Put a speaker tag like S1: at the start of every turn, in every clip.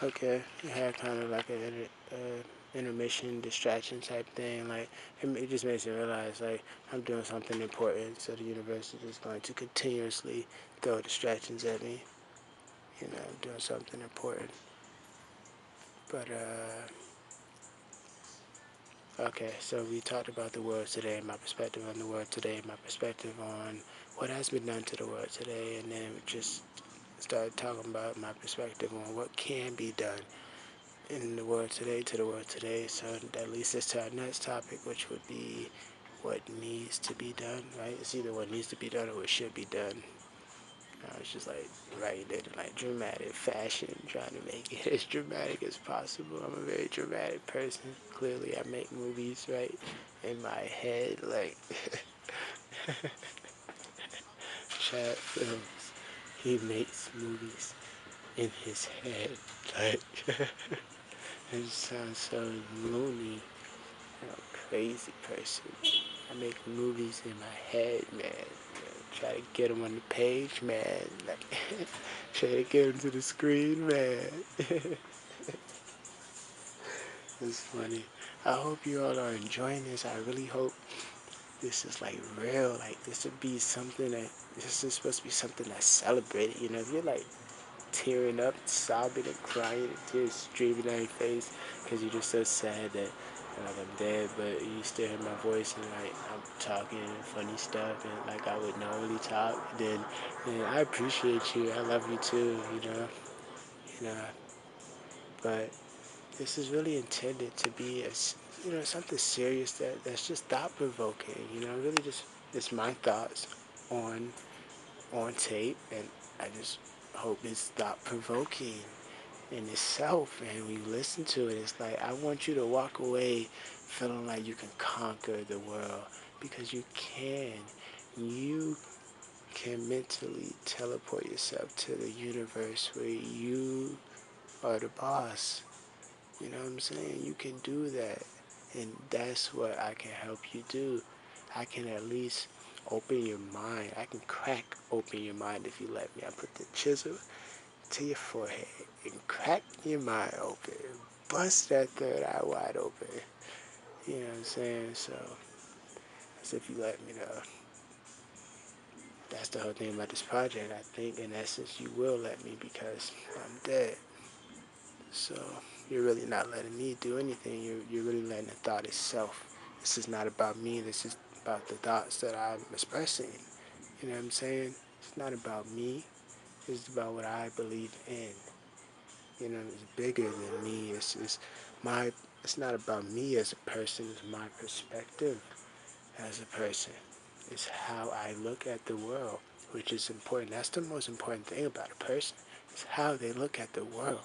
S1: Okay, you had kind of like intermission distraction type thing. Like it just makes me realize like I'm doing something important, so the universe is just going to continuously throw distractions at me. I'm doing something important. But okay, so we talked about the world today, my perspective on the world today, my perspective on what has been done to the world today, and then we just started talking about my perspective on what can be done in the world today to the world today. So that leads us to our next topic, which would be what needs to be done, right? It's either what needs to be done or what should be done. I was just like writing it in like dramatic fashion, trying to make it as dramatic as possible. I'm a very dramatic person. Clearly, I make movies right in my head, like Chadfilms. He makes movies in his head, like it just sounds so loony. I'm a crazy person. I make movies in my head, man. Try to get them on the page, man. Like, try to get them to the screen, man. It's funny. I hope you all are enjoying this. I really hope this is like real. Like this would be something that this is supposed to be something that's celebrated. If you're like tearing up, sobbing and crying, and tears streaming down your face because you're just so sad that like I'm dead, but you still hear my voice and like I'm talking funny stuff and like I would normally talk. Then I appreciate you. I love you too. You know. But this is really intended to be something serious that's just thought provoking. Really just it's my thoughts on on tape, and I just hope it's thought provoking in itself. And when you listen to it, it's like I want you to walk away feeling like you can conquer the world because you can. You can mentally teleport yourself to the universe where you are the boss. You know what I'm saying? You can do that. And that's what I can help you do. I can at least open your mind. I can crack open your mind if you let me. I put the chisel to your forehead and crack your mind open. Bust that third eye wide open. You know what I'm saying? So, as if you let me know. That's the whole thing about this project. I think, in essence, you will let me because I'm dead. So, you're really not letting me do anything. You're really letting the thought itself. This is not about me. This is about the thoughts that I'm expressing. You know what I'm saying? It's not about me. It's about what I believe in. It's bigger than me. My. It's not about me as a person. It's my perspective as a person. It's how I look at the world, which is important. That's the most important thing about a person. It's how they look at the world.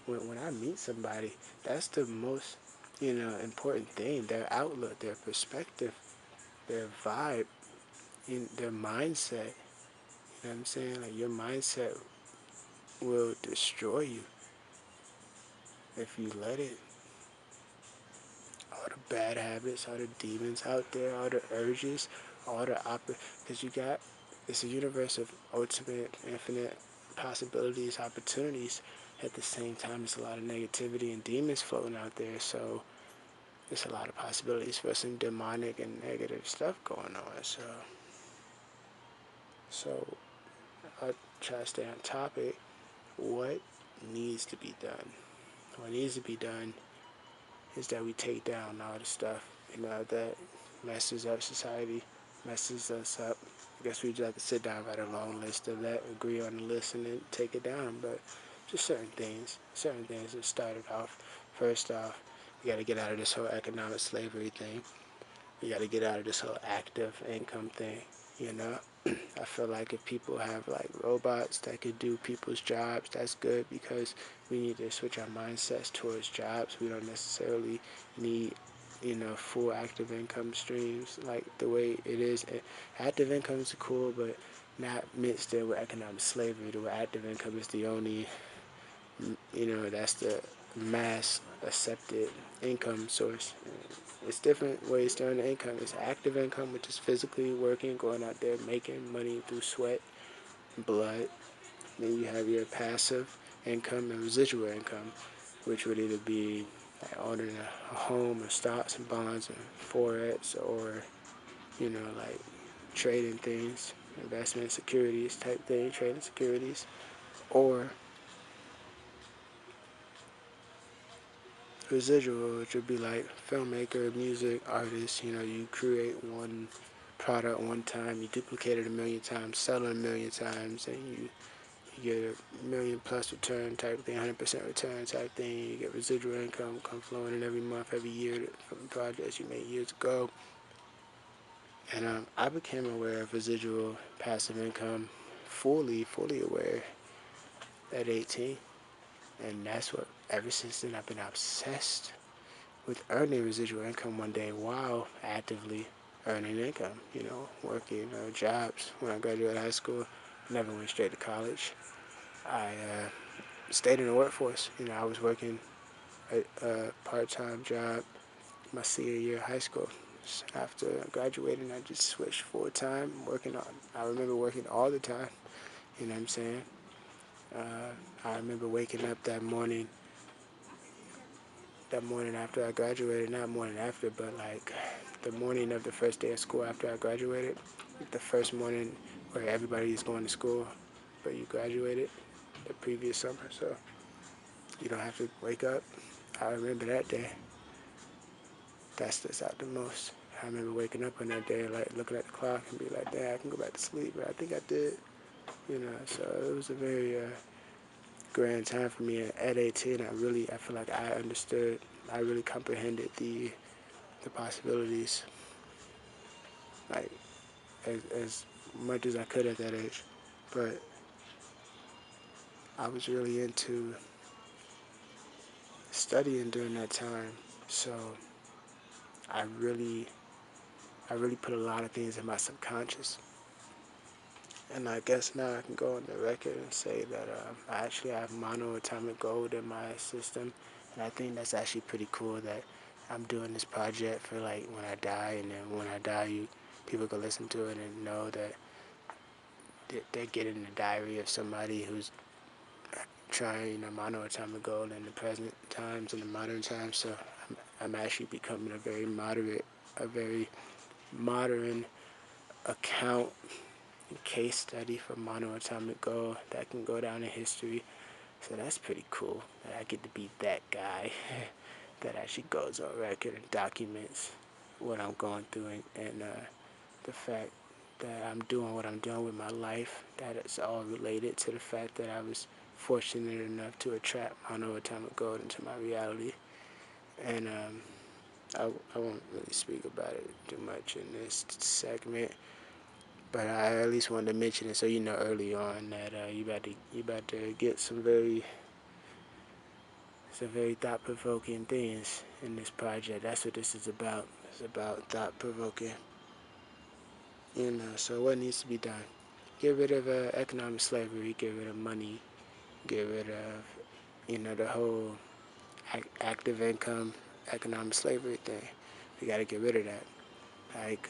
S1: When I meet somebody, that's the most important thing. Their outlook, their perspective, their vibe, their mindset. You know what I'm saying? Like your mindset will destroy you if you let it. All the bad habits, all the demons out there, all the urges, all the because it's a universe of ultimate, infinite possibilities, opportunities. At the same time, there's a lot of negativity and demons floating out there. So there's a lot of possibilities for some demonic and negative stuff going on. So I'll try to stay on topic. What needs to be done? What needs to be done is that we take down all the stuff, that messes up society, messes us up. I guess we just have to sit down, write a long list of that, agree on the list, and then take it down. But just certain things that started off. First off, we got to get out of this whole economic slavery thing. We got to get out of this whole active income thing, you know? I feel like if people have like robots that could do people's jobs, that's good because we need to switch our mindsets towards jobs. We don't necessarily need, full active income streams like the way it is. Active income is cool, but not mixed in with economic slavery. The way active income is the only, that's the mass accepted income source. It's different ways to earn income. It's active income, which is physically working, going out there, making money through sweat, blood. Then you have your passive income and residual income, which would either be like owning a home or stocks and bonds and forex, or like trading things, investment securities type thing, trading securities, or residual, which would be like filmmaker, music, artist. You create one product one time, you duplicate it a million times, sell it a million times, and you get a million plus return type thing, 100% return type thing. You get residual income come flowing in every month, every year from projects you made years ago. And I became aware of residual passive income, fully aware at 18. And that's what, ever since then, I've been obsessed with earning residual income one day while actively earning income, working jobs. When I graduated high school, never went straight to college. I stayed in the workforce. I was working a part-time job my senior year of high school. After graduating, I just switched full-time, working on. I remember working all the time, you know what I'm saying? I remember waking up that morning after I graduated, not morning after, but like the morning of the first day of school after I graduated, the first morning where everybody is going to school, but you graduated the previous summer, so you don't have to wake up. I remember that day. That sticks out the most. I remember waking up on that day, like looking at the clock and be like, "Dang, I can go back to sleep," but I think I did. So it was a very grand time for me at 18. I feel like I understood, I really comprehended the possibilities, like as much as I could at that age. But I was really into studying during that time, so I really, I really put a lot of things in my subconscious. And I guess now I can go on the record and say that I actually have monoatomic gold in my system. And I think that's actually pretty cool that I'm doing this project for like when I die. And then when I die, people can listen to it and know that they're getting the diary of somebody who's trying, monoatomic gold in the present times, in the modern times. So I'm actually becoming a very modern account case study for monoatomic gold that can go down in history. So that's pretty cool that I get to be that guy that actually goes on record and documents what I'm going through, and the fact that I'm doing what I'm doing with my life, that it's all related to the fact that I was fortunate enough to attract monoatomic gold into my reality. And I won't really speak about it too much in this segment, but I at least wanted to mention it so you know early on that you about to get some very thought provoking things in this project. That's what this is about. It's about thought provoking. So what needs to be done? Get rid of economic slavery. Get rid of money. Get rid of the whole active income economic slavery thing. We got to get rid of that. Like,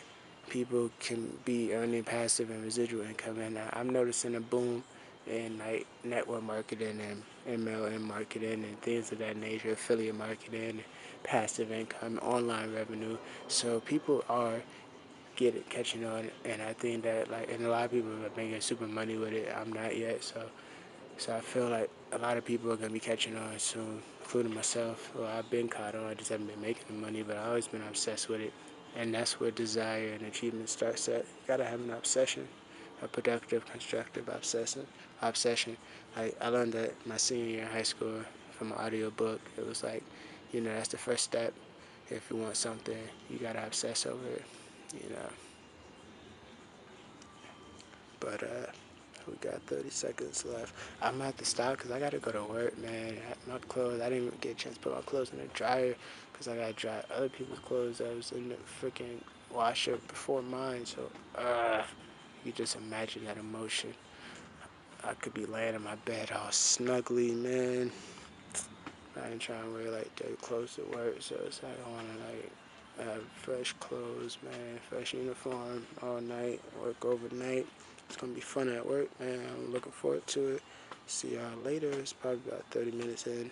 S1: people can be earning passive and residual income, and I'm noticing a boom in like network marketing and MLM marketing and things of that nature, affiliate marketing, passive income, online revenue. So people are catching on, and I think that and a lot of people are making super money with it. I'm not yet, so I feel like a lot of people are gonna be catching on soon, including myself. Well, I've been caught on, I just haven't been making the money, but I've always been obsessed with it. And that's where desire and achievement starts at. You gotta have an obsession, a productive, constructive obsession. I learned that my senior year in high school from an audio book. It was like, that's the first step. If you want something, you gotta obsess over it, you know. But we got 30 seconds left. I'm gonna have to stop because I gotta go to work, man. My clothes, I didn't even get a chance to put my clothes in the dryer because I gotta dry other people's clothes that was in the freaking washer before mine. So, you just imagine that emotion. I could be laying in my bed all snugly, man. I ain't trying to wear like dirty clothes to work, so it's like I wanna have fresh clothes, man, fresh uniform all night, work overnight. It's gonna be fun at work, man. I'm looking forward to it. See y'all later. It's probably about 30 minutes in.